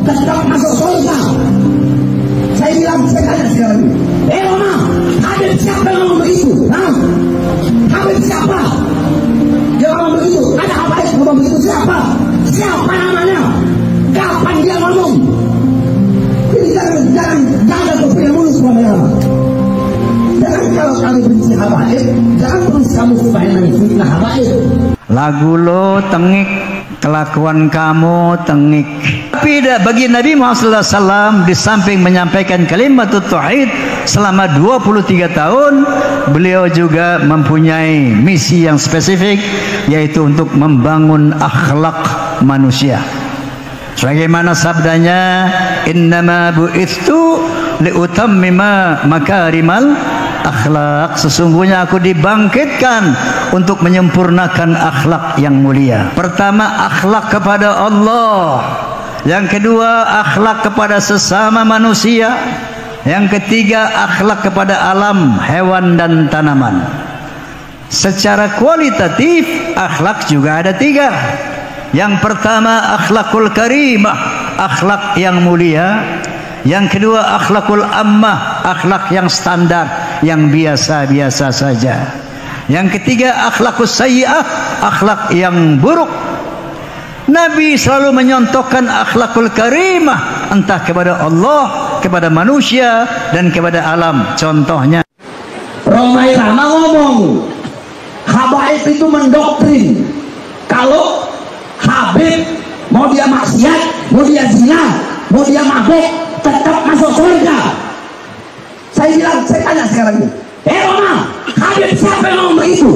tetap masuk surga. Saya bilang, saya tanya sekarang ini, Mama, Habib siapa yang ngomong begitu? Habib siapa? Dia ngomong begitu. Ada Habib ngomong begitu, siapa? Siapa namanya? Kapan dia ngomong? Jadi jangan berpunya mulut kepada Jangan kalau kamu benci Habib, jangan terus kamu main fitnah Habib. Lagu lo tengik, kelakuan kamu tengik. Tapi bagi Nabi Muhammad SAW, di samping menyampaikan kalimat tauhid selama 23 tahun, beliau juga mempunyai misi yang spesifik, yaitu untuk membangun akhlak manusia. Sebagaimana sabdanya, innama bu'ithu liutammima makarimal akhlak, sesungguhnya aku dibangkitkan untuk menyempurnakan akhlak yang mulia. Pertama, akhlak kepada Allah. Yang kedua, akhlak kepada sesama manusia. Yang ketiga, akhlak kepada alam, hewan dan tanaman. Secara kualitatif, akhlak juga ada 3. Yang pertama, akhlakul karimah, akhlak yang mulia. Yang kedua, akhlakul ammah, akhlak yang standar, yang biasa-biasa saja. Yang ketiga, akhlakus sayyi'ah, akhlak yang buruk. Nabi selalu menyontohkan akhlakul karimah, entah kepada Allah, kepada manusia, dan kepada alam. Contohnya, Romai Rama ngomong, Habib itu mendoktrin kalau Habib mau dia maksiat, mau dia zina, mau dia mabuk, tetap masuk surga. Saya bilang, saya tanya sekarang ini, Mama, Habib siapa yang ngomong begitu?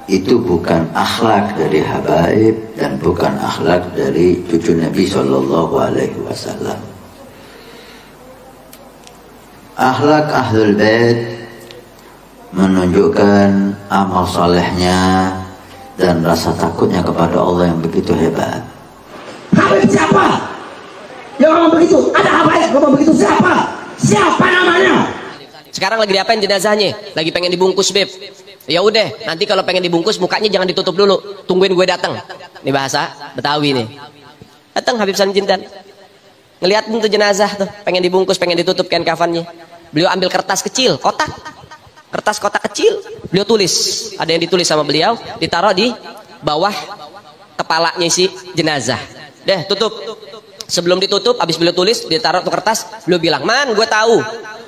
Itu bukan akhlak dari Habib dan bukan akhlak dari cucu Nabi Shallallahu Alaihi Wasallam. Akhlak Ahlul Bait menunjukkan amal salehnya dan rasa takutnya kepada Allah yang begitu hebat. Habib siapa yang ngomong begitu? Ada Habib ngomong begitu, siapa? Siapa namanya? Sekarang lagi diapain jenazahnya? Lagi pengen dibungkus, Beb. Ya udah, nanti kalau pengen dibungkus mukanya jangan ditutup dulu, tungguin gue datang. Ini bahasa Betawi nih. Datang Habib Salim Jindan, ngeliatin tuh jenazah tuh, pengen dibungkus, pengen ditutup kain kafannya. Beliau ambil kertas kecil, kertas kotak kecil, beliau tulis. Ada yang ditulis sama beliau, ditaruh di bawah kepalanya si jenazah. Deh, tutup. Sebelum ditutup, habis beliau tulis, ditaruh tuh kertas, beliau bilang, "Man, gue tahu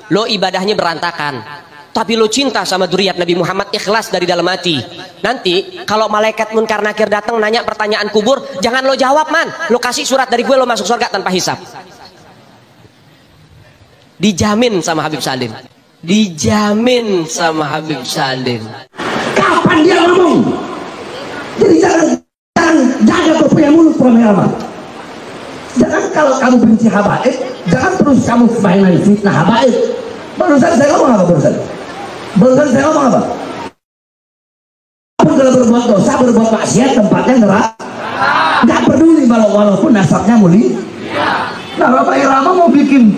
lo ibadahnya berantakan, tapi lo cinta sama dzurriyyat Nabi Muhammad, ikhlas dari dalam hati. Nanti kalau malaikat munkar nakir datang nanya pertanyaan kubur, jangan lo jawab, man. Lo kasih surat dari gue, lo masuk surga tanpa hisab." Dijamin sama Habib Salim. Dijamin sama Habib Salim. Kapan dia ngomong? Jadi jangan jaga berpunya mulut Romai. Jangan kalau kamu benci Habib, jangan terus kamu main fitnah Habib. Barusan saya ngomong apa barusan? Barusan saya ngomong apa? Kalau berbuat dosa, berbuat maksiat, tempatnya neraka. Nggak peduli walaupun nasabnya mulia. Nah, Romai Rama mau bikin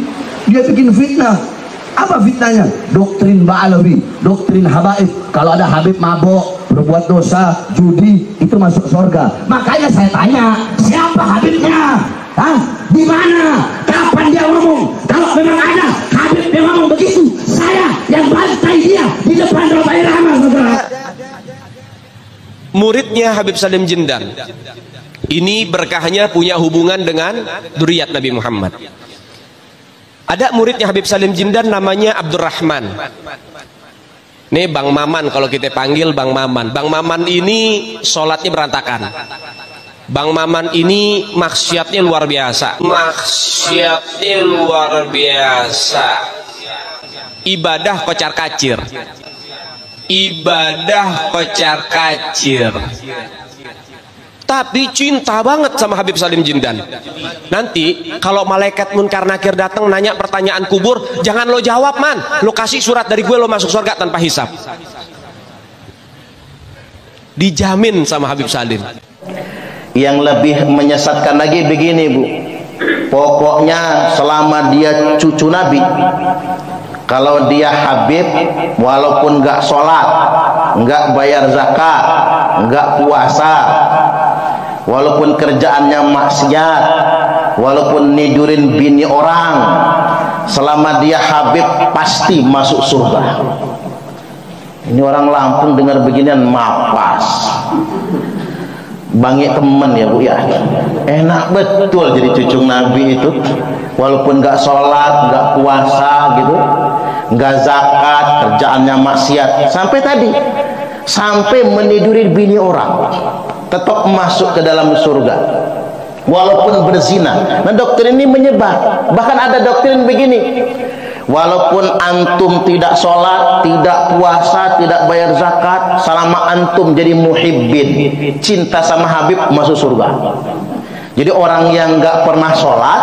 fitnah. Apa fitnahnya? Doktrin Ba'alawi, doktrin Habib. Kalau ada Habib mabok, berbuat dosa, judi, itu masuk surga. Makanya saya tanya, siapa Habibnya? Di mana? Kapan dia ngomong? Kalau memang ada Habib yang ngomong begitu, saya yang bantai dia di depan Romai Rama, saudara. Muridnya Habib Salim Jindan ini berkahnya punya hubungan dengan dzurriyyat Nabi Muhammad. Ada muridnya Habib Salim Jindan namanya Abdurrahman. Nih Bang Maman, kalau kita panggil Bang Maman. Bang Maman ini sholatnya berantakan. Bang Maman ini maksiatnya luar biasa. Maksiatnya luar biasa. Ibadah kocar kacir. Ibadah kocar kacir. Tapi cinta banget sama Habib Salim Jindan. Nanti kalau malaikat munkar nakir datang nanya pertanyaan kubur, jangan lo jawab, man. Lo kasih surat dari gue, lo masuk surga tanpa hisab. Dijamin sama Habib Salim. Yang lebih menyesatkan lagi begini, Bu. Pokoknya selama dia cucu Nabi, kalau dia Habib, walaupun nggak sholat, nggak bayar zakat, nggak puasa, walaupun kerjaannya maksiat, walaupun nidurin bini orang, selama dia Habib pasti masuk surga. Ini orang Lampung dengar beginian mapas. Bangik temen ya Bu ya. Enak betul jadi cucu Nabi itu. Walaupun gak sholat, gak puasa gitu, gak zakat, kerjaannya maksiat. Sampai meniduri bini orang, tetap masuk ke dalam surga. Walaupun berzina. Nah doktrin ini menyebar. Bahkan ada doktrin begini, walaupun antum tidak sholat, tidak puasa, tidak bayar zakat, selama antum jadi muhibbin, cinta sama Habib, masuk surga. Jadi orang yang nggak pernah sholat,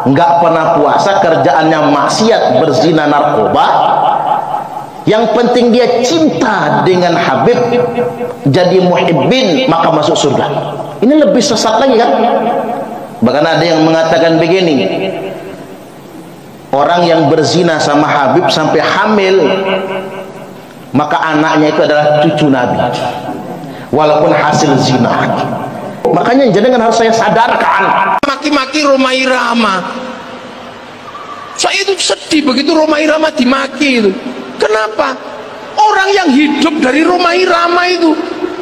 nggak pernah puasa, kerjaannya maksiat, berzina, narkoba, yang penting dia cinta dengan Habib, jadi muhibbin, maka masuk surga. Ini lebih sesat lagi kan? Bahkan ada yang mengatakan begini, orang yang berzina sama Habib sampai hamil, maka anaknya itu adalah cucu Nabi, walaupun hasil zina. Makanya jangan harus saya sadarkan. Maki-maki Rhoma Irama, saya itu sedih begitu Rhoma Irama dimaki itu. Kenapa? Orang yang hidup dari Rhoma Irama itu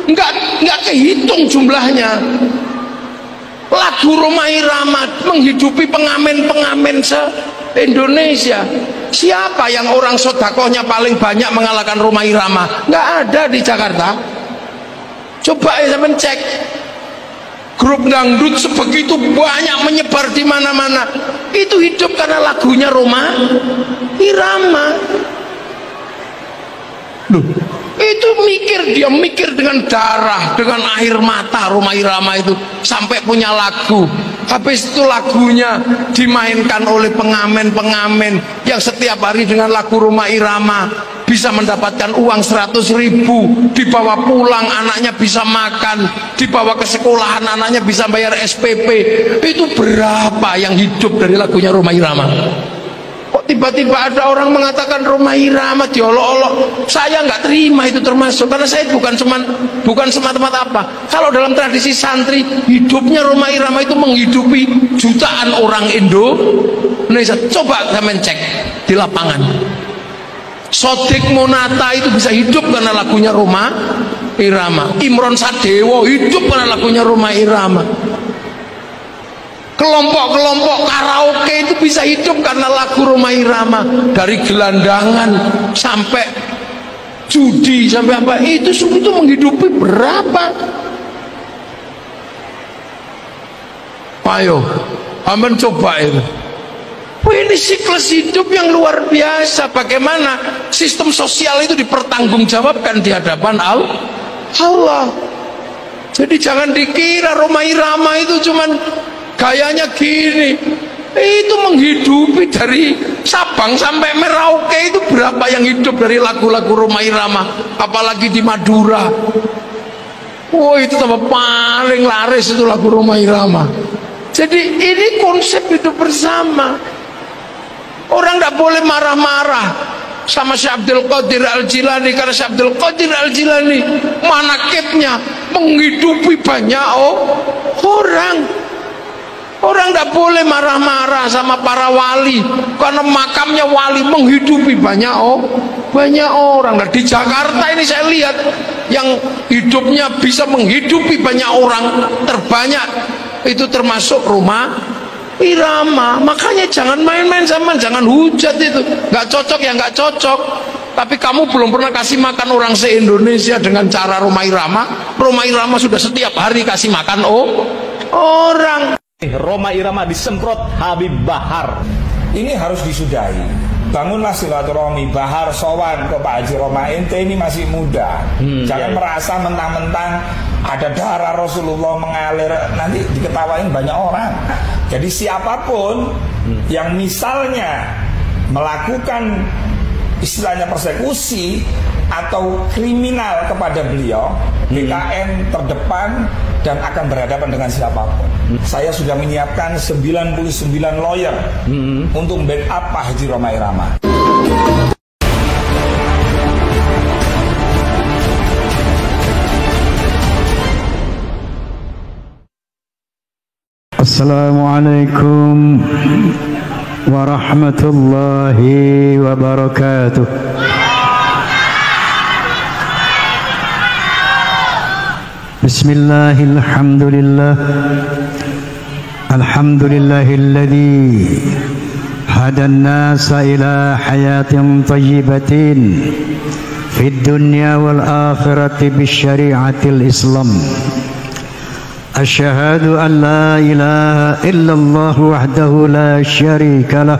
nggak kehitung jumlahnya. Lagu Rhoma Irama menghidupi pengamen-pengamen se-Indonesia. Siapa yang orang sodakohnya paling banyak mengalahkan Rhoma Irama? Nggak ada di Jakarta. Coba ya sampean cek. Grup dangdut sebegitu banyak menyebar di mana-mana. Itu hidup karena lagunya Rhoma Irama. Loh, itu dia mikir dengan darah, dengan air mata. Rhoma Irama itu sampai punya lagu. Habis itu lagunya dimainkan oleh pengamen-pengamen yang setiap hari dengan lagu Rhoma Irama bisa mendapatkan uang 100.000, dibawa pulang anaknya bisa makan, dibawa ke sekolahan anaknya bisa bayar SPP. Itu berapa yang hidup dari lagunya Rhoma Irama? Kok tiba-tiba ada orang mengatakan Rhoma Irama diolok-olok? Saya nggak terima itu termasuk, karena saya bukan semata-mata apa. Kalau dalam tradisi santri, hidupnya Rhoma Irama itu menghidupi jutaan orang Indonesia. Coba kalian cek di lapangan. Sodik Monata itu bisa hidup karena lagunya Rhoma Irama. Imron Sadewo hidup karena lagunya Rhoma Irama. Kelompok-kelompok karaoke itu bisa hidup karena lagu Rhoma Irama. Dari gelandangan sampai judi sampai apa, itu menghidupi berapa? Ayo, aman coba itu. Ini siklus hidup yang luar biasa. Bagaimana sistem sosial itu dipertanggungjawabkan di hadapan Allah. Jadi jangan dikira Rhoma Irama itu cuman gayanya gini. Itu menghidupi dari Sabang sampai Merauke. Itu berapa yang hidup dari lagu-lagu Rhoma Irama, apalagi di Madura. Itu tambah paling laris itu lagu Rhoma Irama. Jadi ini konsep hidup bersama. Orang tidak boleh marah-marah sama Syekh Abdul Qadir Al-Jilani, karena Syekh Abdul Qadir Al-Jilani manakibnya menghidupi banyak orang. Orang tidak boleh marah-marah sama para wali, karena makamnya wali menghidupi banyak orang. Nah, di Jakarta ini saya lihat yang hidupnya bisa menghidupi banyak orang terbanyak itu termasuk Rhoma Irama. Makanya jangan main-main sama, jangan hujat itu. Nggak cocok ya nggak cocok. Tapi kamu belum pernah kasih makan orang se-Indonesia dengan cara Rhoma Irama. Rhoma Irama sudah setiap hari kasih makan orang. Rhoma Irama disemprot Habib Bahar. Ini harus disudahi. Bangunlah silaturahmi. Bahar sowan ke Pak Haji Roma, ente ini masih muda. Jangan merasa mentang-mentang ada darah Rasulullah mengalir, nanti diketawain banyak orang. Jadi siapapun yang misalnya melakukan istilahnya persekusi atau kriminal kepada beliau, BKN terdepan dan akan berhadapan dengan siapapun. Saya sudah menyiapkan 99 lawyer untuk backup Pak Haji Rhoma Irama. Assalamualaikum warahmatullahi wabarakatuh. Bismillahirrahmanirrahim. Alhamdulillahilladzi hadan nasa ila hayatin thayyibatin fid dunya wal akhirati bisyari'atil Islam. Asyhadu an la ilaha illallah wahdahu la syarika lah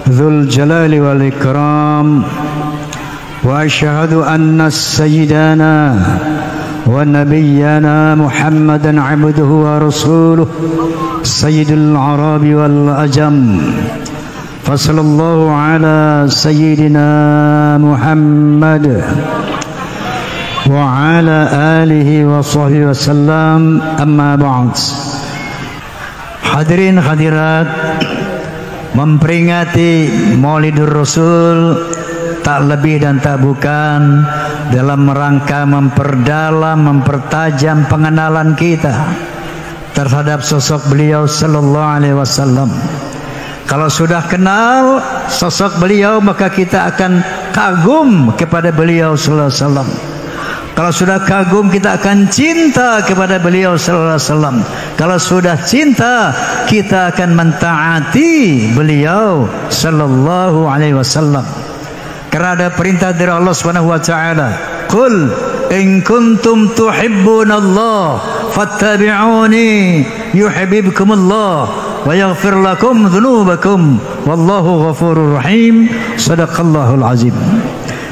dzul jalali wal ikram wa asyhadu anna sayyidana wa nabiyyana Muhammadan abduhu wa rasuluh sayyidul arabi wal ajam. Fasallallahu ala sayyidina Muhammad wa ala alihi wa sahbihi wasallam, amma ba'd. Hadirin hadirat, memperingati Maulidur Rasul tak lebih dan tak bukan dalam rangka memperdalam, mempertajam pengenalan kita terhadap sosok beliau sallallahu alaihi wasallam. Kalau sudah kenal sosok beliau, maka kita akan kagum kepada beliau sallallahu alaihi wasallam. Kalau sudah kagum, kita akan cinta kepada beliau sallallahu alaihi wasallam. Kalau sudah cinta, kita akan mentaati beliau sallallahu alaihi wasallam. Karena ada perintah dari Allah Subhanahu wa taala, "Qul in kuntum tuhibbunallah fattabi'uni yuhibbukumullah wa yaghfir lakum dzunubakum wallahu ghafurur rahim." Shadaqallahul azim.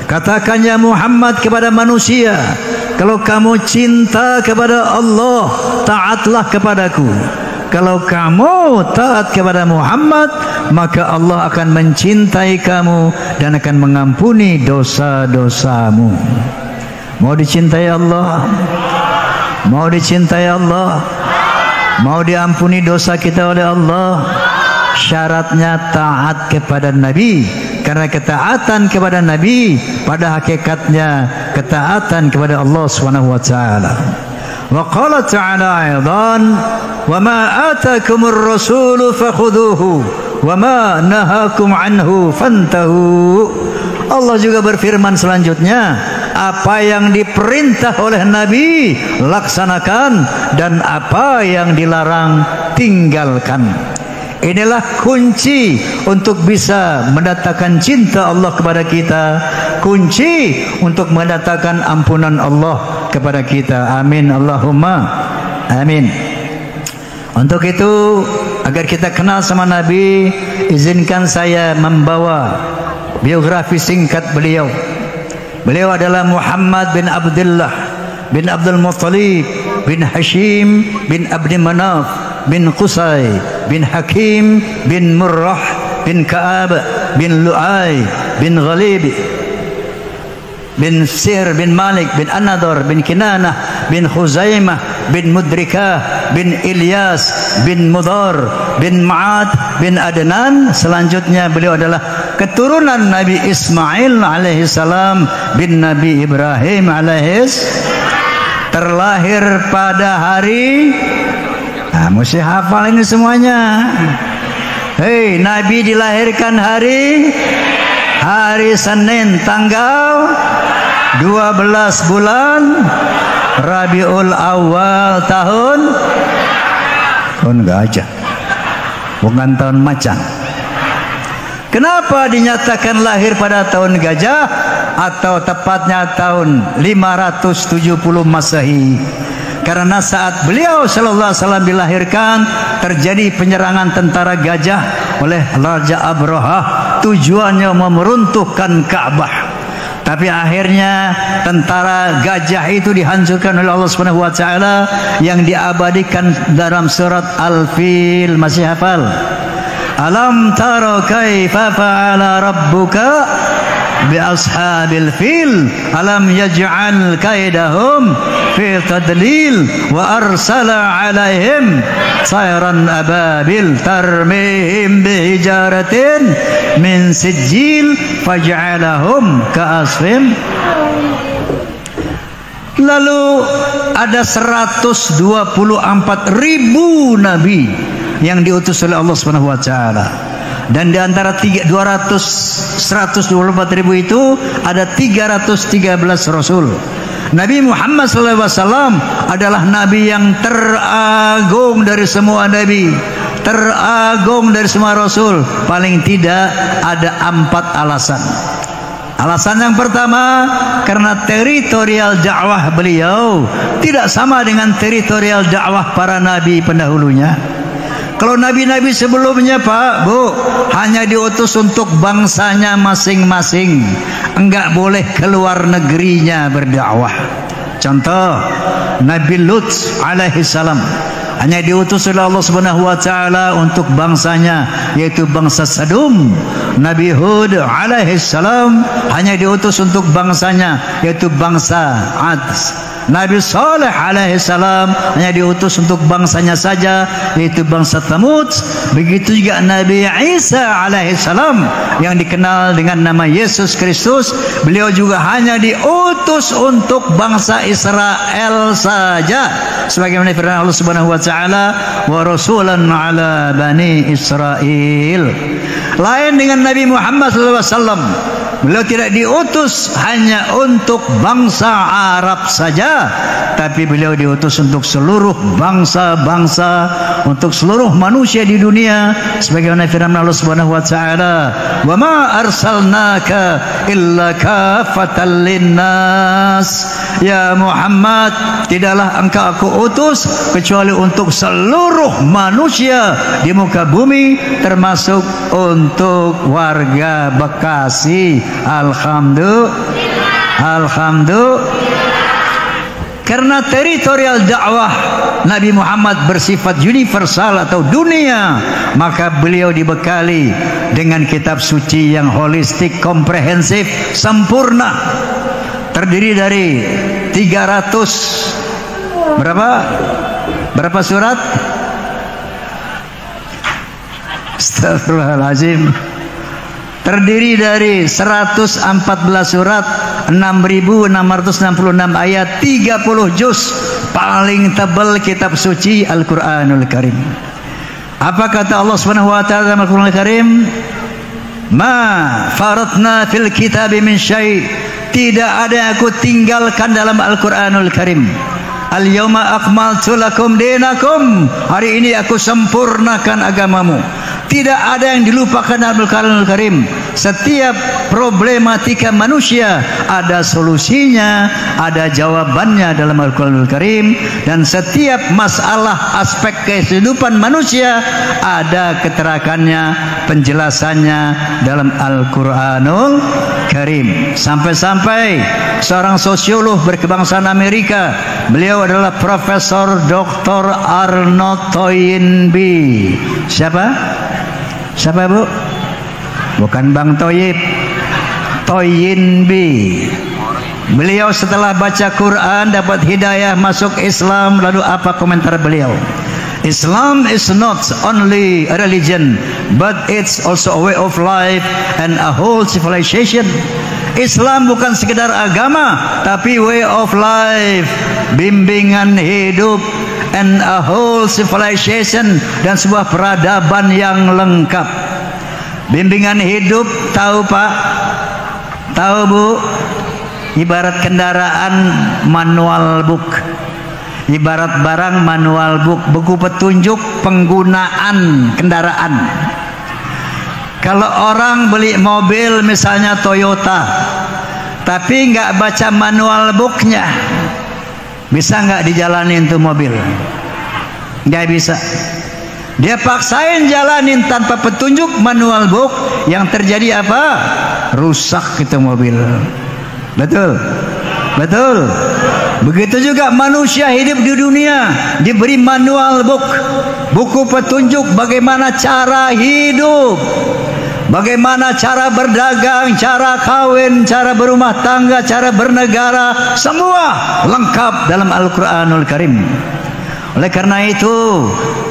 Katakan ya Muhammad kepada manusia, kalau kamu cinta kepada Allah, taatlah kepadaku. Kalau kamu taat kepada Muhammad, maka Allah akan mencintai kamu dan akan mengampuni dosa-dosamu. Mau dicintai Allah? Mau dicintai Allah? Mau diampuni dosa kita oleh Allah? Syaratnya taat kepada Nabi. Karena ketaatan kepada Nabi pada hakikatnya ketaatan kepada Allah Subhanahu wa taala. Wa qala ta'ala aidan, "Wa ma atakumur rasulu fakhudhuhu wa ma nahakum anhu fantahu." Allah juga berfirman selanjutnya, apa yang diperintah oleh Nabi laksanakan dan apa yang dilarang tinggalkan. Inilah kunci untuk bisa mendatangkan cinta Allah kepada kita, kunci untuk mendatangkan ampunan Allah kepada kita. Amin Allahumma amin. Untuk itu, agar kita kenal sama Nabi, izinkan saya membawa biografi singkat beliau. Beliau adalah Muhammad bin Abdullah bin Abdul Muttalib bin Hashim bin Abdi Manaf bin Qusay bin Hakim bin Murrah bin Ka'ab bin Lu'ay bin Ghalib bin Sir bin Malik bin An-Nadhr bin Kinanah bin Khuzaimah bin Mudrikah bin Ilyas bin Mudhar bin Ma'ad bin Adnan. Selanjutnya beliau adalah keturunan Nabi Ismail alaihi salam bin Nabi Ibrahim alaihi salam. Terlahir pada hari, mesti hafal ini semuanya. Hei, Nabi dilahirkan hari Senin tanggal 12 bulan Rabiul Awal tahun gajah, bukan tahun macan. Kenapa dinyatakan lahir pada tahun gajah atau tepatnya tahun 570 Masehi? Karena saat beliau sallallahu alaihi wasallam dilahirkan, terjadi penyerangan tentara gajah oleh Raja Abrahah, tujuannya meruntuhkan Ka'bah. Tapi akhirnya tentara gajah itu dihancurkan oleh Allah Subhanahu wa taala, yang diabadikan dalam surat Al-Fil. Masih hafal? Alam tara kaifa fa'ala rabbuka bi ashabil fil alam yaj'al kaidahum fi tadlil wa arsala alaihim sayran ababil tarmihim bi hijaratin min sijil faj'alahum ka'asfin. Lalu ada 124.000 nabi yang diutus oleh Allah Subhanahu wa taala. Dan di antara 124.000 itu ada 313 rasul. Nabi Muhammad SAW adalah nabi yang teragung dari semua nabi, teragung dari semua rasul. Paling tidak ada 4 alasan. Alasan yang pertama, karena teritorial dakwah beliau tidak sama dengan teritorial dakwah para nabi pendahulunya. Kalau nabi-nabi sebelumnya, Pak, Bu, hanya diutus untuk bangsanya masing-masing, enggak boleh keluar negerinya berdakwah. Contoh, Nabi Lut alaihi salam hanya diutus oleh Allah Subhanahu wa taala untuk bangsanya, yaitu bangsa Sadum. Nabi Hud alaihi salam hanya diutus untuk bangsanya, yaitu bangsa Ad. Nabi Saleh alaihi salam hanya diutus untuk bangsanya saja, yaitu bangsa Thamud. Begitu juga Nabi Isa alaihi salam yang dikenal dengan nama Yesus Kristus, beliau juga hanya diutus untuk bangsa Israel saja, sebagaimana firman Allah Subhanahu wa taala, wa rasulan ala bani Israel. Lain dengan Nabi Muhammad SAW, beliau tidak diutus hanya untuk bangsa Arab saja, tapi beliau diutus untuk seluruh bangsa-bangsa, untuk seluruh manusia di dunia, sebagaimana firman Allah Subhanahu wa taala, wa ma arsalnaka illa kafatan linnas. Ya Muhammad, tidaklah engkau aku utus kecuali untuk seluruh manusia di muka bumi, termasuk untuk warga Bekasi. Alhamdulillah. Karena teritorial dakwah Nabi Muhammad bersifat universal atau dunia, maka beliau dibekali dengan kitab suci yang holistik, komprehensif, sempurna, terdiri dari 300 berapa surat? Astagfirullahaladzim. Terdiri dari 114 surat, 6.666 ayat, 30 juz. Paling tebal kitab suci Al-Quranul Karim. Apa kata Allah Subhanahu wa taala dalam Al-Quranul Karim? Ma faratna fil kitabi min syai'. Tidak ada yang aku tinggalkan dalam Al-Quranul Karim. Al-yawma akmaltu lakum dinakum. Hari ini aku sempurnakan agamamu. Tidak ada yang dilupakan dalam Al-Quranul Karim. Setiap problematika manusia ada solusinya, ada jawabannya dalam Al-Quranul Karim. Dan setiap masalah aspek kehidupan manusia ada keterangannya, penjelasannya dalam Al-Quranul Karim. Sampai-sampai seorang sosiolog berkebangsaan Amerika, beliau adalah Profesor Dr. Arnold Toynbee. Siapa Bu? Bukan Bang Toyib, Toynbee. Beliau setelah baca Quran dapat hidayah masuk Islam. Lalu apa komentar beliau? Islam is not only a religion, but it's also a way of life and a whole civilization. Islam bukan sekedar agama, tapi way of life, bimbingan hidup, and a whole civilization, dan sebuah peradaban yang lengkap. Bimbingan hidup, tahu Pak? Tahu Bu? Ibarat kendaraan, manual book. Ibarat barang, manual book, buku petunjuk penggunaan kendaraan. Kalau orang beli mobil misalnya Toyota, tapi nggak baca manual booknya, bisa nggak dijalanin tuh mobil? Nggak bisa. Dia paksain jalanin tanpa petunjuk manual book, yang terjadi apa? Rusak itu mobil. Betul? Betul. Begitu juga manusia hidup di dunia, diberi manual book, buku petunjuk bagaimana cara hidup, bagaimana cara berdagang, cara kawin, cara berumah tangga, cara bernegara, semua lengkap dalam Al-Quranul Karim. Oleh karena itu,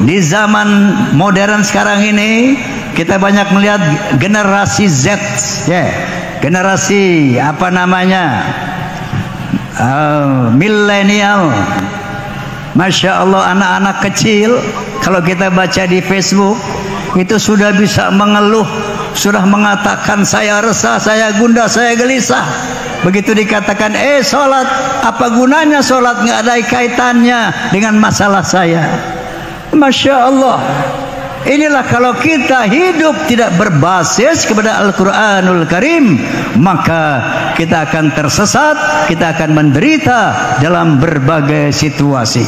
di zaman modern sekarang ini, kita banyak melihat generasi Z, generasi apa namanya, milenial. Masya Allah, anak-anak kecil kalau kita baca di Facebook itu sudah bisa mengeluh, sudah mengatakan saya resah, saya gundah, saya gelisah. Begitu dikatakan sholat, apa gunanya sholat, nggak ada kaitannya dengan masalah saya. Masya Allah. Inilah kalau kita hidup tidak berbasis kepada Al-Quranul Karim, maka kita akan tersesat, kita akan menderita dalam berbagai situasi.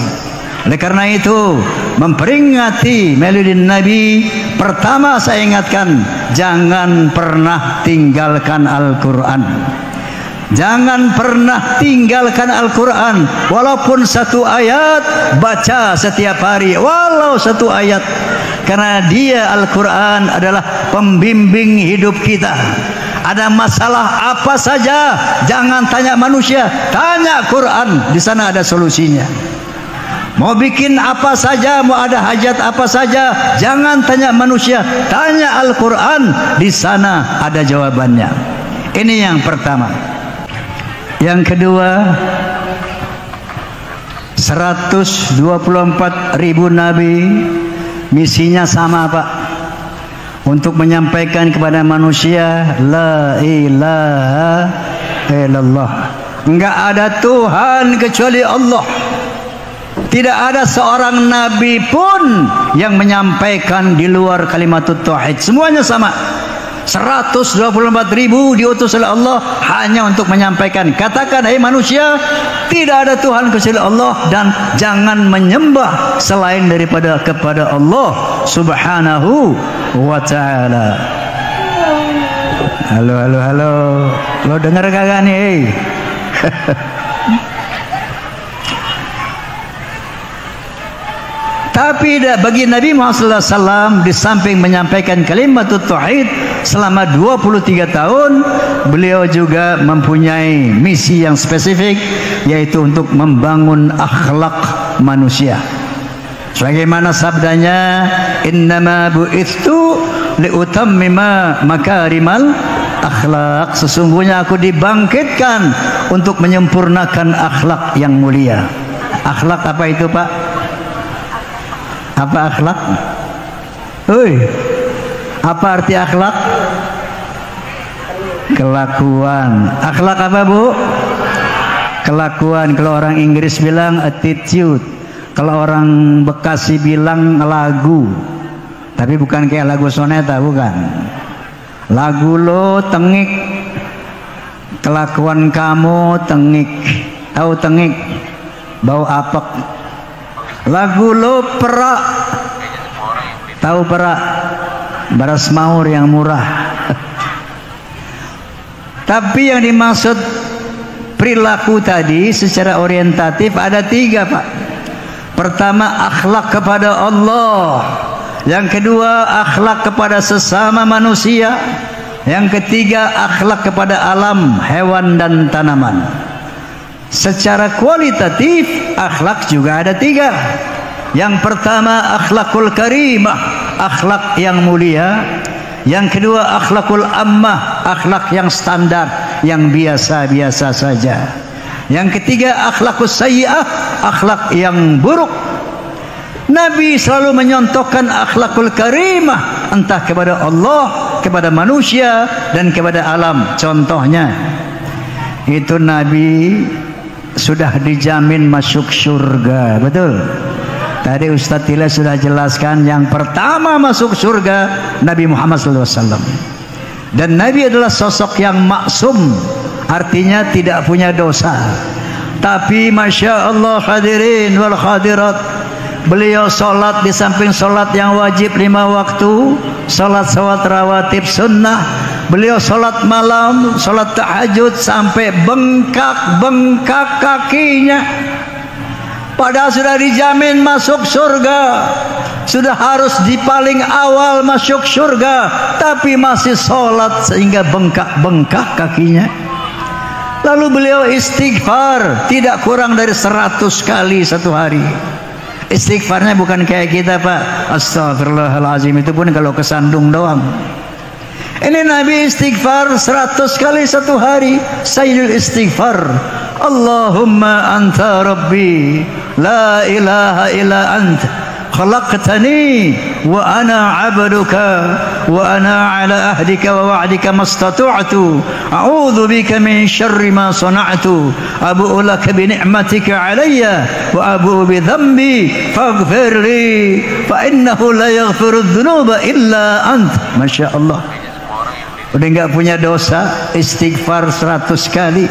Oleh karena itu, memperingati Maulidin Nabi, pertama saya ingatkan, jangan pernah tinggalkan Al-Quran. Jangan pernah tinggalkan Al-Quran. Walaupun satu ayat, baca setiap hari, walau satu ayat. Karena dia Al-Quran adalah pembimbing hidup kita. Ada masalah apa saja, jangan tanya manusia, tanya Quran. Di sana ada solusinya. Mau bikin apa saja, mau ada hajat apa saja, jangan tanya manusia, tanya Al-Quran. Di sana ada jawabannya. Ini yang pertama. Yang kedua, 124.000 nabi, misinya sama Pak, untuk menyampaikan kepada manusia la ilaha illallah. Enggak ada Tuhan kecuali Allah. Tidak ada seorang nabi pun yang menyampaikan di luar kalimatut tauhid. Semuanya sama. 124.000 diutus oleh Allah hanya untuk menyampaikan, katakan hai manusia, tidak ada Tuhan kecuali Allah dan jangan menyembah selain daripada kepada Allah Subhanahu wa ta'ala. Halo halo halo, lo dengar kagak nih? Tapi bagi Nabi Muhammad SAW, di samping menyampaikan kalimat tauhid selama 23 tahun, beliau juga mempunyai misi yang spesifik, yaitu untuk membangun akhlak manusia. Sebagaimana sabdanya, innama bu'ithu liutammima makarimal akhlak. Sesungguhnya aku dibangkitkan untuk menyempurnakan akhlak yang mulia. Akhlak apa itu Pak? Apa akhlak? Apa arti akhlak? Kelakuan. Akhlak apa Bu? Kelakuan. Kalau orang Inggris bilang attitude, kalau orang Bekasi bilang lagu. Tapi bukan kayak lagu soneta, bukan. Lagu lo tengik, kelakuan kamu tengik. Tahu tengik? Bau apek. Lagu lo perak, tahu perak, beras maur yang murah. Tapi yang dimaksud perilaku tadi secara orientatif ada 3 Pak. Pertama, akhlak kepada Allah. Yang kedua, akhlak kepada sesama manusia. Yang ketiga, akhlak kepada alam, hewan dan tanaman. Secara kualitatif, akhlak juga ada 3. Yang pertama, akhlakul karimah, akhlak yang mulia. Yang kedua, akhlakul ammah, akhlak yang standar, yang biasa-biasa saja. Yang ketiga, akhlakus sayyi'ah, akhlak yang buruk. Nabi selalu menyontohkan akhlakul karimah, entah kepada Allah, kepada manusia, dan kepada alam. Contohnya, itu Nabi sudah dijamin masuk surga, betul? Tadi Ustadz Tila sudah jelaskan, yang pertama masuk surga Nabi Muhammad SAW. Dan Nabi adalah sosok yang maksum, artinya tidak punya dosa. Tapi Masya Allah hadirin wal hadirat, beliau sholat di samping sholat yang wajib 5 waktu, sholat rawatib sunnah. Beliau sholat malam, sholat tahajud sampai bengkak-bengkak kakinya. Padahal sudah dijamin masuk surga, sudah harus di paling awal masuk surga, tapi masih sholat sehingga bengkak-bengkak kakinya. Lalu beliau istighfar tidak kurang dari 100 kali satu hari. Istighfarnya bukan kayak kita Pak, astagfirullahaladzim, itu pun kalau kesandung doang. Ini Nabi istighfar 100 kali satu hari. Sayyidul istighfar, Allahumma anta rabbi la ilaha illa anta khalaqtani wa ana 'abduka wa ana 'ala ahdika wa wa'dika mastata'tu a'udzu bika min syarri ma sana'tu abu'u laka bi ni'matika 'alayya wa abu'u bi dhanbi faghfir li fa innahu la yaghfiru dzunuba illa ant. Masya Allah, udah enggak punya dosa, istighfar 100 kali.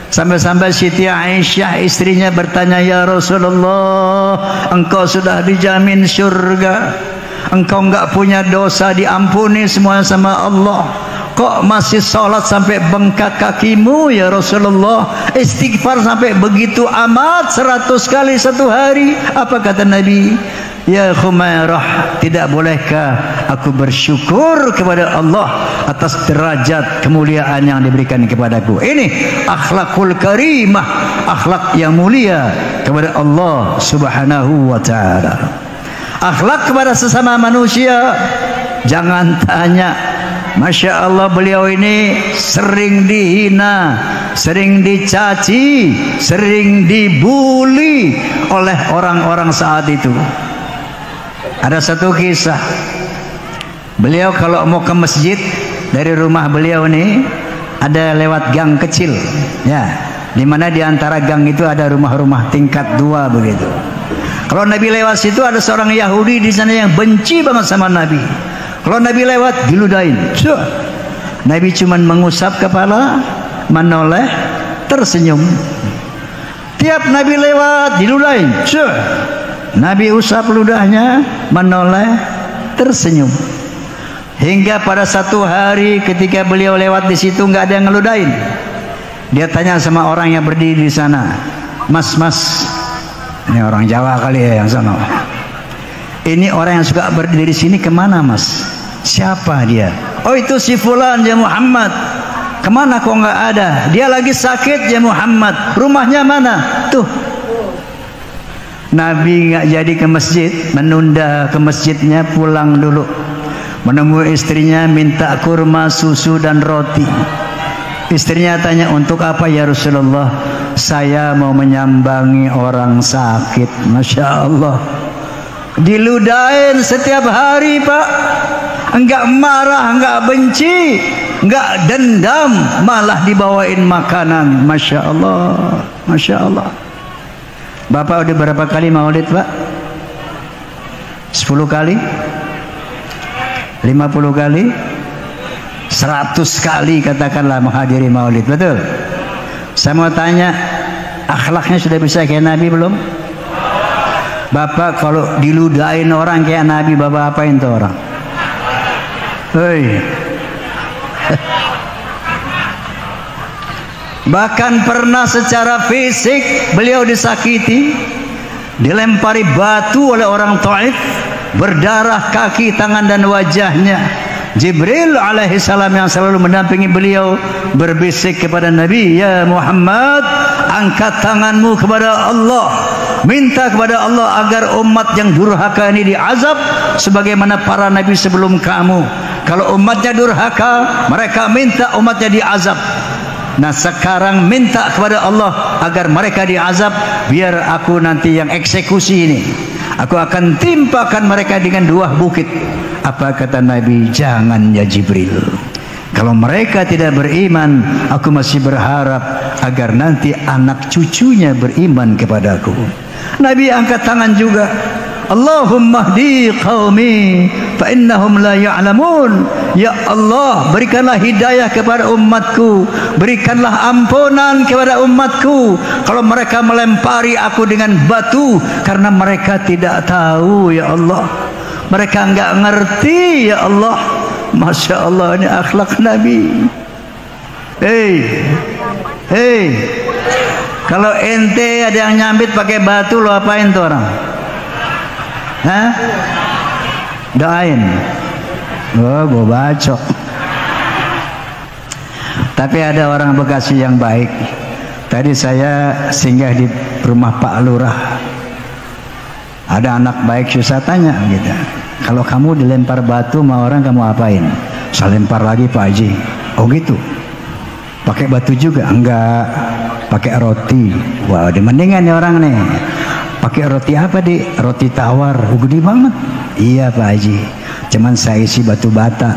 Sampai-sampai Siti Aisyah istrinya bertanya, ya Rasulullah, engkau sudah dijamin surga, engkau enggak punya dosa, diampuni semua sama Allah, kok masih sholat sampai bengkak kakimu ya Rasulullah, istighfar sampai begitu amat 100 kali satu hari? Apa kata Nabi? Ya Khumairah, tidak bolehkah aku bersyukur kepada Allah atas derajat kemuliaan yang diberikan kepadaku? Ini akhlakul karimah, akhlak yang mulia kepada Allah Subhanahu wa ta'ala. Akhlak kepada sesama manusia, jangan tanya. Masya Allah, beliau ini sering dihina, sering dicaci, sering dibuli oleh orang-orang saat itu. Ada satu kisah, beliau kalau mau ke masjid, dari rumah beliau nih ada lewat gang kecil, ya, dimana di antara gang itu ada rumah-rumah tingkat 2 begitu. Kalau Nabi lewat situ, ada seorang Yahudi di sana yang benci banget sama Nabi. Kalau Nabi lewat, diludahin. Nabi cuman mengusap kepala, menoleh, tersenyum. Tiap Nabi lewat, diludahin. Nabi usap ludahnya, menoleh, tersenyum. Hingga pada satu hari ketika beliau lewat di situ, nggak ada yang ngeludahin. Dia tanya sama orang yang berdiri di sana, Mas, ini orang Jawa kali ya yang sana. Ini orang yang suka berdiri di sini kemana Mas? Siapa dia? Oh itu si Fulan ya Muhammad. Kemana kok nggak ada? Dia lagi sakit ya Muhammad. Rumahnya mana? Tuh. Nabi nggak jadi ke masjid, menunda ke masjidnya, pulang dulu, menemui istrinya, minta kurma, susu dan roti. Istrinya tanya, untuk apa ya Rasulullah? Saya mau menyambangi orang sakit. Masya Allah, diludahin setiap hari Pak. Enggak marah, enggak benci, enggak dendam, malah dibawain makanan. Masya Allah, Masya Allah. Bapak udah berapa kali maulid Pak? 10 kali? 50 kali? 100 kali katakanlah menghadiri maulid, betul? Saya mau tanya, akhlaknya sudah bisa kayak Nabi belum? Bapak kalau diludahin orang kayak Nabi, Bapak apain tuh orang? Hei. Bahkan pernah secara fisik beliau disakiti, dilempari batu oleh orang Taif, berdarah kaki, tangan dan wajahnya. Jibril alaihi salam yang selalu mendampingi beliau berbisik kepada Nabi, ya Muhammad, angkat tanganmu kepada Allah, minta kepada Allah agar umat yang durhaka ini diazab sebagaimana para nabi sebelum kamu. Kalau umatnya durhaka, mereka minta umatnya diazab. Nah sekarang minta kepada Allah agar mereka diazab, biar aku nanti yang eksekusi ini. Aku akan timpakan mereka dengan 2 bukit. Apa kata Nabi? Jangan ya Jibril. Kalau mereka tidak beriman, aku masih berharap agar nanti anak cucunya beriman kepadaku. Nabi angkat tangan juga. Allahumma hdi qaumi fa innahum la ya'lamun. Ya Allah, berikanlah hidayah kepada umatku, berikanlah ampunan kepada umatku kalau mereka melempari aku dengan batu, karena mereka tidak tahu ya Allah, mereka enggak ngerti ya Allah. Masya Allah, ini akhlak Nabi. Hei, kalau ente ada yang nyambit pakai batu, lo apain tuh orang? Hah? Doain. Oh, gue bacok. Tapi ada orang Bekasi yang baik. Tadi saya singgah di rumah Pak Lurah. Ada anak baik, saya tanya gitu. Kalau kamu dilempar batu sama orang, kamu apain? Saya lempar lagi Pak Haji. Oh gitu. Pakai batu juga? Enggak. Pakai roti. Wah, mendingan nih orang nih. Pakai roti apa, Dik? Roti tawar. Gede banget. Iya Pak Haji, cuman saya isi batu bata.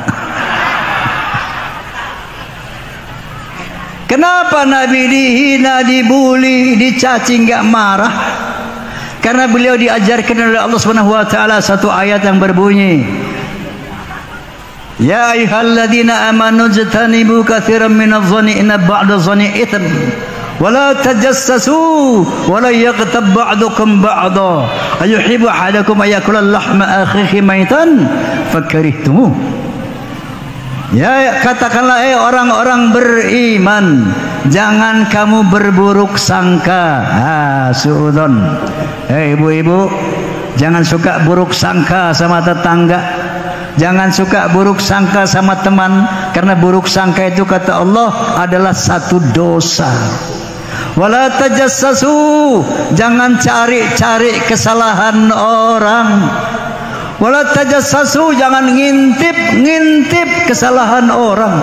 Kenapa Nabi dihina, dibuli, dicaci nggak marah? Karena beliau diajarkan oleh Allah Subhanahu wa taala satu ayat yang berbunyi, Ya ayyuhalladzina amanu jtanibu katsiran minadh-dhanni inna ba'dadh-dhanni itsm wa la tajassasu wa la yaghtab ba'dukum ba'dha ayuhibbu ahadukum ayakula lahma akhihi maitan fakarihtumuh. Ya, katakanlah orang-orang beriman, jangan kamu berburuk sangka. Suudzon. Ibu-ibu, jangan suka buruk sangka sama tetangga. Jangan suka buruk sangka sama teman, karena buruk sangka itu kata Allah adalah satu dosa. Wala tajassasu, jangan cari-cari kesalahan orang. Wala tajassasu, jangan ngintip kesalahan orang.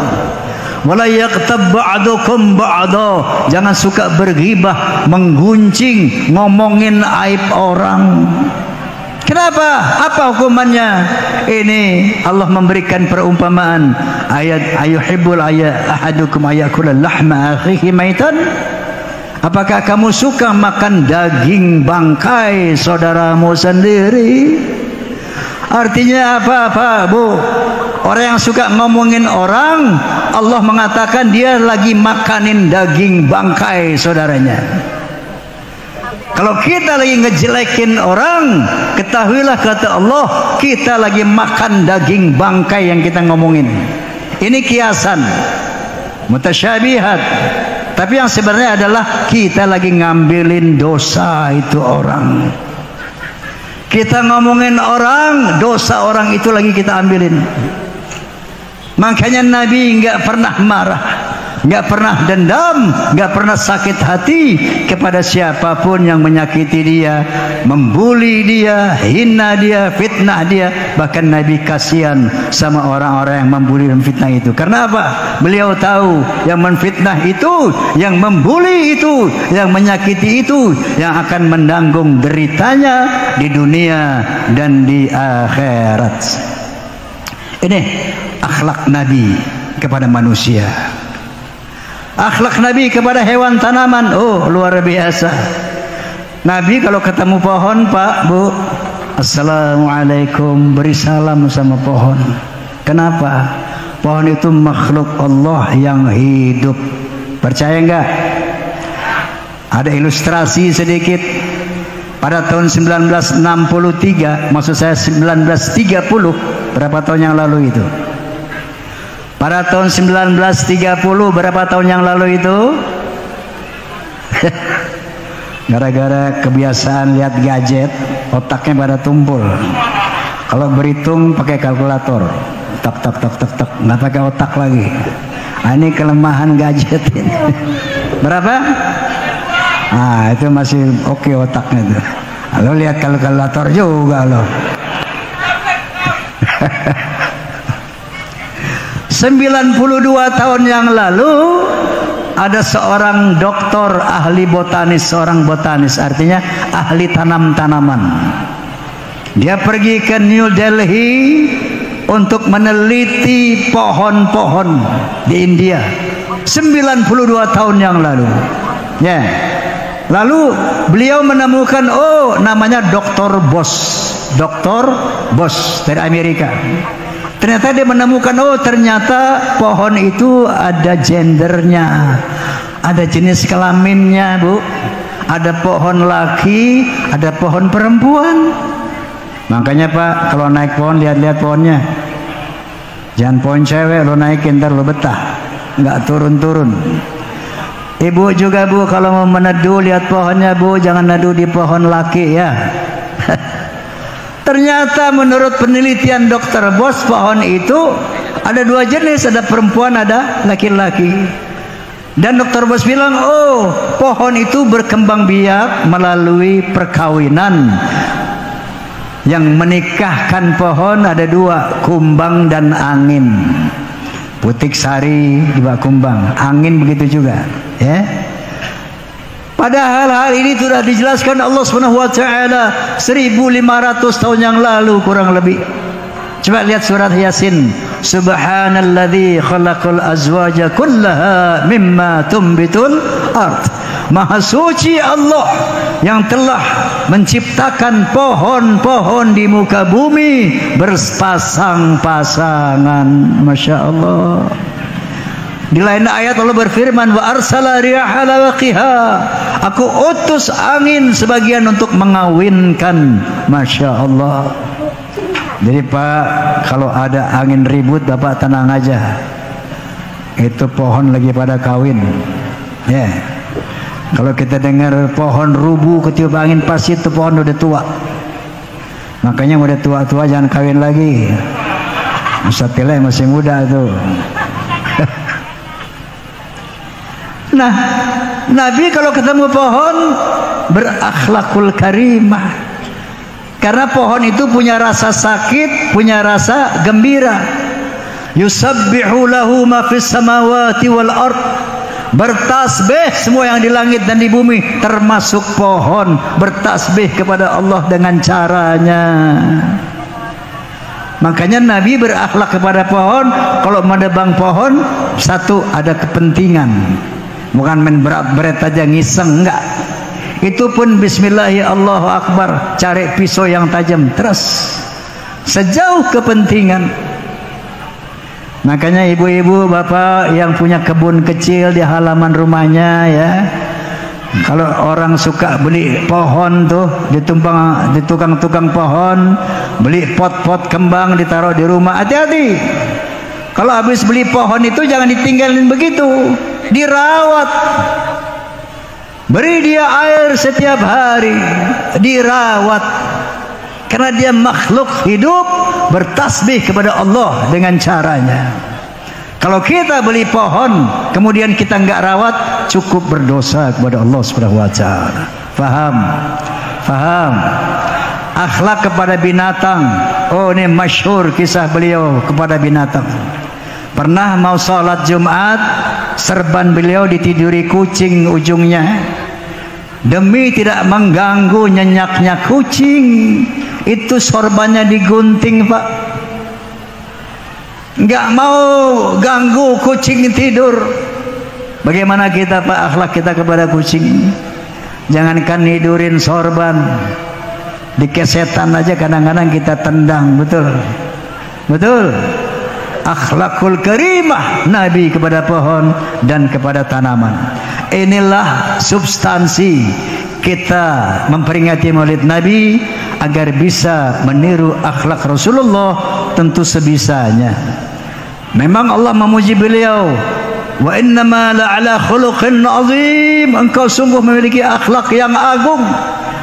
Wala yaghtab ba'dukum ba'da, jangan suka berghibah, menggunjing, ngomongin aib orang. Kenapa? Apa hukumannya? Ini Allah memberikan perumpamaan ayat ayuhibbul ahadukum ayakula lahma akhihi maitan. Apakah kamu suka makan daging bangkai saudaramu sendiri? Artinya apa Bu? Orang yang suka ngomongin orang, Allah mengatakan dia lagi makanin daging bangkai saudaranya. Kalau kita lagi ngejelekin orang, ketahuilah kata Allah, kita lagi makan daging bangkai yang kita ngomongin. Ini kiasan, mutasyabihat. Tapi yang sebenarnya adalah kita lagi ngambilin dosa itu orang. Kita ngomongin orang, dosa orang itu lagi kita ambilin. Makanya Nabi nggak pernah marah, nggak pernah dendam, nggak pernah sakit hati kepada siapapun yang menyakiti dia, membuli dia, hina dia, fitnah dia. Bahkan Nabi kasihan sama orang-orang yang membuli dan fitnah itu. Karena apa? Beliau tahu yang menfitnah itu, yang membuli itu, yang menyakiti itu, yang akan menanggung deritanya di dunia dan di akhirat. Ini akhlak Nabi kepada manusia. Akhlak Nabi kepada hewan tanaman, oh luar biasa. Nabi kalau ketemu pohon, Pak, Bu, Assalamualaikum, beri salam sama pohon. Kenapa? Pohon itu makhluk Allah yang hidup. Percaya enggak? Ada ilustrasi sedikit. Pada tahun 1963, maksud saya 1930, berapa tahun yang lalu itu? Pada tahun 1930, berapa tahun yang lalu itu? Gara-gara kebiasaan lihat gadget, otaknya pada tumpul. Kalau berhitung pakai kalkulator, tak, nggak pakai otak lagi. Nah, ini kelemahan gadget ini. Berapa? Nah, itu masih oke otaknya tuh. Lo lihat kalkulator juga lo. 92 tahun yang lalu ada seorang doktor ahli botanis, seorang botanis artinya ahli tanam-tanaman. Dia pergi ke New Delhi untuk meneliti pohon-pohon di India. 92 tahun yang lalu. Ya. Lalu beliau menemukan, oh namanya Dr. Boss dari Amerika. Ternyata dia menemukan, oh ternyata pohon itu ada gendernya, ada jenis kelaminnya, Bu. Ada pohon laki, ada pohon perempuan. Makanya Pak, kalau naik pohon lihat-lihat pohonnya. Jangan pohon cewek lo naikin, ntar lo betah, nggak turun-turun. Ibu juga Bu, kalau mau meneduh lihat pohonnya Bu, jangan neduh di pohon laki ya. Ternyata menurut penelitian Dr. Boss, pohon itu ada dua jenis, ada perempuan, ada laki-laki. Dan Dr. Boss bilang, oh pohon itu berkembang biak melalui perkawinan. Yang menikahkan pohon ada dua, kumbang dan angin. Putik sari di bawah kumbang, angin begitu juga. Ya. Padahal hal ini sudah dijelaskan Allah Subhanahu wa taala 1500 tahun yang lalu kurang lebih. Coba lihat surat Yasin. Subhanalladzi khalaqal azwaja kullaha mimma tumbitul ard. Maha suci Allah yang telah menciptakan pohon-pohon di muka bumi berpasang-pasangan. Masya Allah. Di lain ayat Allah berfirman, wa arsala riyaha lawaqiha. Aku utus angin sebagian untuk mengawinkan. Masya Allah. Jadi Pak, kalau ada angin ribut Bapak tenang aja. Itu pohon lagi pada kawin. Ya. Kalau kita dengar pohon rubuh ketiup angin, pasti itu pohon udah tua. Makanya udah tua-tua jangan kawin lagi. Masa pilih masih muda tuh. Nah, Nabi kalau ketemu pohon berakhlakul karimah. Karena pohon itu punya rasa sakit, punya rasa gembira. Yusabbihu lahu ma fis samawati wal ard. Bertasbih semua yang di langit dan di bumi, termasuk pohon, bertasbih kepada Allah dengan caranya. Makanya Nabi berakhlak kepada pohon. Kalau menebang pohon, satu ada kepentingan. Bukan main berat-berat aja ngiseng, enggak. Itu pun bismillahi Allahu akbar, cari pisau yang tajam terus. Sejauh kepentingan. Makanya ibu-ibu, bapak yang punya kebun kecil di halaman rumahnya ya. Kalau orang suka beli pohon tuh di tukang-tukang pohon, beli pot-pot kembang ditaruh di rumah, hati-hati. Kalau habis beli pohon itu jangan ditinggalin begitu, dirawat. Beri dia air setiap hari, dirawat. Karena dia makhluk hidup, bertasbih kepada Allah dengan caranya. Kalau kita beli pohon kemudian kita enggak rawat, cukup berdosa kepada Allah Subhanahu wa taala. Faham? Faham? Akhlak kepada binatang. Oh, ini masyhur kisah beliau kepada binatang. Pernah mau sholat Jumat, serban beliau ditiduri kucing ujungnya. Demi tidak mengganggu nyenyaknya kucing, itu sorbannya digunting, Pak. Nggak mau ganggu kucing tidur. Bagaimana kita, Pak, akhlak kita kepada kucing? Jangankan nidurin sorban, dikesetan aja kadang-kadang kita tendang, betul? Betul? Akhlakul karimah Nabi kepada pohon dan kepada tanaman. Inilah substansi kita memperingati Maulid Nabi agar bisa meniru akhlak Rasulullah, tentu sebisanya. Memang Allah memuji beliau, wa innama la'ala khuluqin azim, engkau sungguh memiliki akhlak yang agung.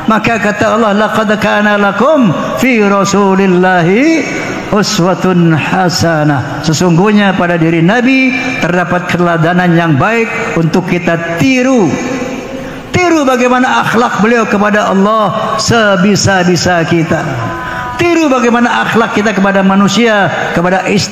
Maka kata Allah, laqad kana lakum fi Rasulillahi uswatun hasanah. Sesungguhnya pada diri Nabi terdapat keteladanan yang baik untuk kita tiru. Tiru bagaimana akhlak beliau kepada Allah sebisa-bisa kita. Tiru bagaimana akhlak kita kepada manusia, kepada istri.